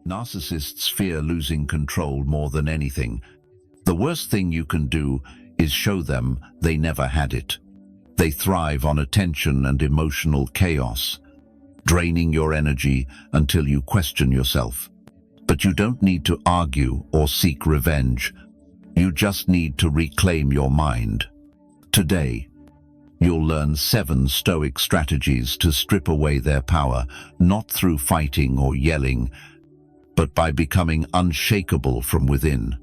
Narcissists fear losing control more than anything. The worst thing you can do is show them they never had it. They thrive on attention and emotional chaos, draining your energy until you question yourself. But you don't need to argue or seek revenge. You just need to reclaim your mind. Today, you'll learn 7 Stoic strategies to strip away their power, not through fighting or yelling, but by becoming unshakable from within.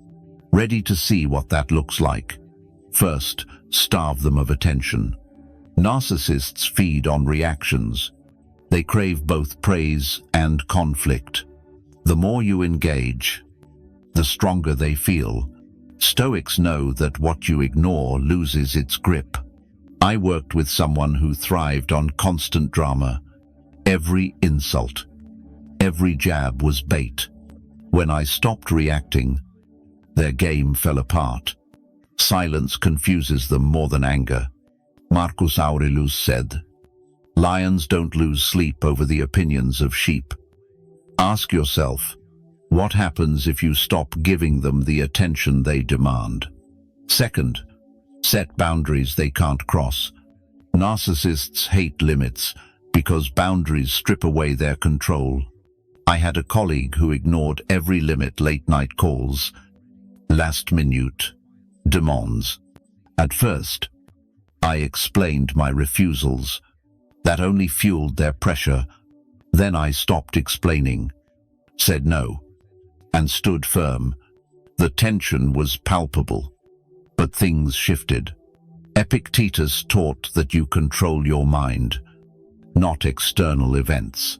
Ready to see what that looks like? First, starve them of attention. Narcissists feed on reactions. They crave both praise and conflict. The more you engage, the stronger they feel. Stoics know that what you ignore loses its grip. I worked with someone who thrived on constant drama. Every insult, every jab was bait. When I stopped reacting, their game fell apart. Silence confuses them more than anger. Marcus Aurelius said, "Lions don't lose sleep over the opinions of sheep." Ask yourself, what happens if you stop giving them the attention they demand? Second, set boundaries they can't cross. Narcissists hate limits because boundaries strip away their control. I had a colleague who ignored every limit: late-night calls, last-minute demands. At first, I explained my refusals. That only fueled their pressure. Then I stopped explaining, said no, and stood firm. The tension was palpable, but things shifted. Epictetus taught that you control your mind, not external events.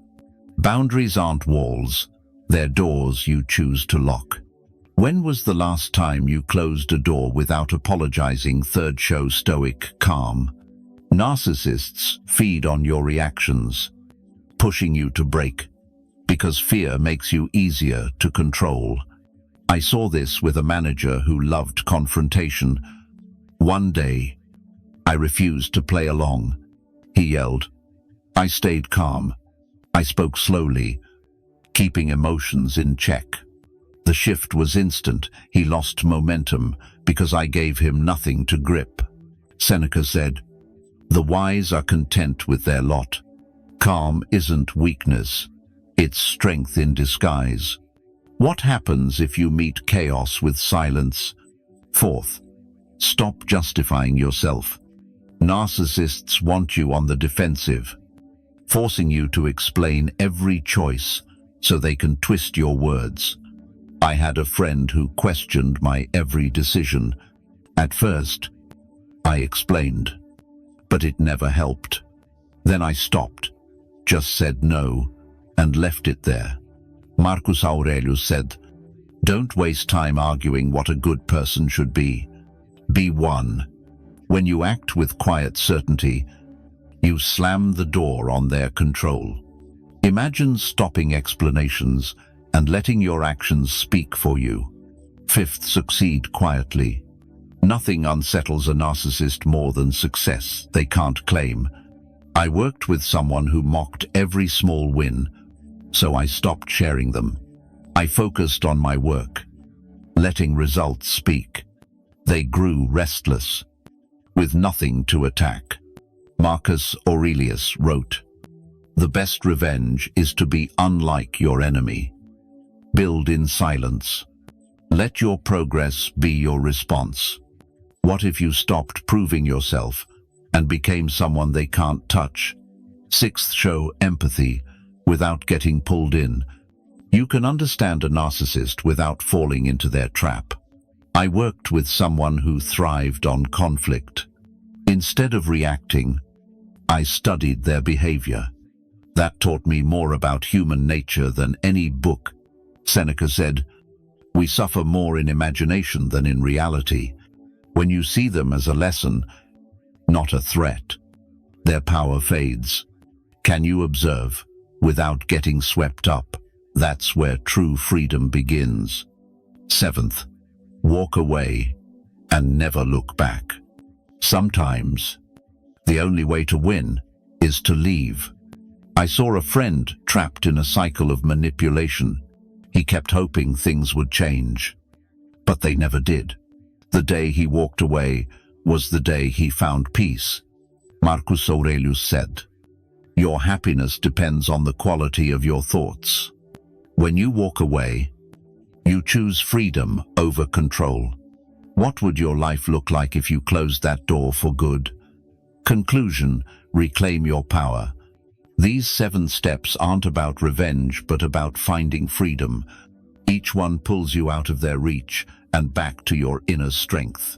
Boundaries aren't walls, they're doors you choose to lock. When was the last time you closed a door without apologizing? Third, show stoic calm. Narcissists feed on your reactions, pushing you to break, because fear makes you easier to control. I saw this with a manager who loved confrontation. One day, I refused to play along. He yelled. I stayed calm. I spoke slowly, keeping emotions in check. The shift was instant. He lost momentum because I gave him nothing to grip. Seneca said, "The wise are content with their lot." Calm isn't weakness, it's strength in disguise. What happens if you meet chaos with silence? Fourth, stop justifying yourself. Narcissists want you on the defensive, forcing you to explain every choice so they can twist your words. I had a friend who questioned my every decision. At first, I explained, but it never helped. Then I stopped, just said no, and left it there. Marcus Aurelius said, "Don't waste time arguing what a good person should be. Be one." When you act with quiet certainty, you slam the door on their control. Imagine stopping explanations and letting your actions speak for you. Fifth, succeed quietly. Nothing unsettles a narcissist more than success they can't claim. I worked with someone who mocked every small win, so I stopped sharing them. I focused on my work, letting results speak. They grew restless, with nothing to attack. Marcus Aurelius wrote, "The best revenge is to be unlike your enemy. Build in silence. Let your progress be your response." What if you stopped proving yourself and became someone they can't touch? Sixth, show empathy without getting pulled in. You can understand a narcissist without falling into their trap. I worked with someone who thrived on conflict. Instead of reacting, I studied their behavior. That taught me more about human nature than any book. Seneca said, "We suffer more in imagination than in reality." When you see them as a lesson, not a threat, their power fades. Can you observe without getting swept up? That's where true freedom begins. Seventh, walk away and never look back. Sometimes, the only way to win is to leave. I saw a friend trapped in a cycle of manipulation. He kept hoping things would change. But they never did. The day he walked away was the day he found peace. Marcus Aurelius said, "Your happiness depends on the quality of your thoughts." When you walk away, you choose freedom over control. What would your life look like if you closed that door for good? Conclusion: reclaim your power. These 7 steps aren't about revenge, but about finding freedom. Each one pulls you out of their reach and back to your inner strength.